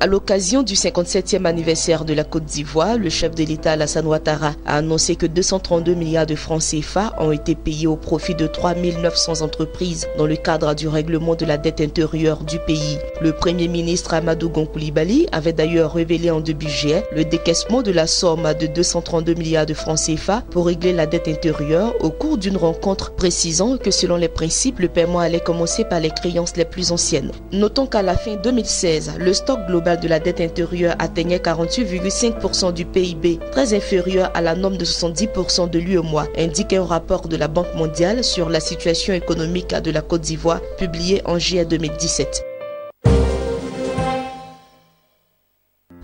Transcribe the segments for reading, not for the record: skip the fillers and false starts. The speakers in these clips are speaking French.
À l'occasion du 57e anniversaire de la Côte d'Ivoire, le chef de l'État Alassane Ouattara a annoncé que 232 milliards de francs CFA ont été payés au profit de 3 900 entreprises dans le cadre du règlement de la dette intérieure du pays. Le Premier ministre Amadou Gon Coulibaly avait d'ailleurs révélé en début juillet le décaissement de la somme de 232 milliards de francs CFA pour régler la dette intérieure au cours d'une rencontre précisant que selon les principes, le paiement allait commencer par les créances les plus anciennes. Notons qu'à la fin 2016, le stock global de la dette intérieure atteignait 48,5% du PIB, très inférieur à la norme de 70% de l'UEMOA, indique un rapport de la Banque mondiale sur la situation économique de la Côte d'Ivoire, publié en juillet 2017.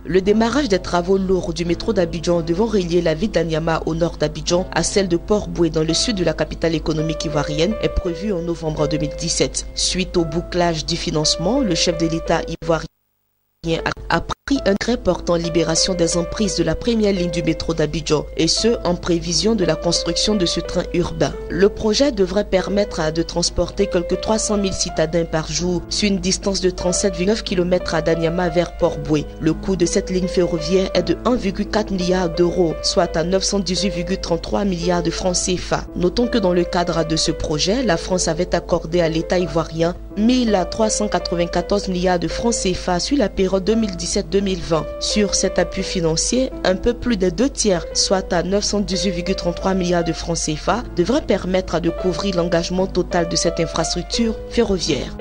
Le démarrage des travaux lourds du métro d'Abidjan devant relier la ville d'Anyama au nord d'Abidjan à celle de Port-Boué dans le sud de la capitale économique ivoirienne est prévu en novembre 2017. Suite au bouclage du financement, le chef de l'État ivoirien a pris un décret portant libération des emprises de la première ligne du métro d'Abidjan, et ce en prévision de la construction de ce train urbain. Le projet devrait permettre de transporter quelques 300 000 citadins par jour sur une distance de 37,9 km d'Anyama vers Port-Boué. Le coût de cette ligne ferroviaire est de 1,4 milliard d'euros, soit à 918,33 milliards de francs CFA. Notons que dans le cadre de ce projet, la France avait accordé à l'État ivoirien 1394 milliards de francs CFA sur la période 2017-2020. Sur cet appui financier, un peu plus des 2/3, soit à 918,33 milliards de francs CFA, devraient permettre de couvrir l'engagement total de cette infrastructure ferroviaire.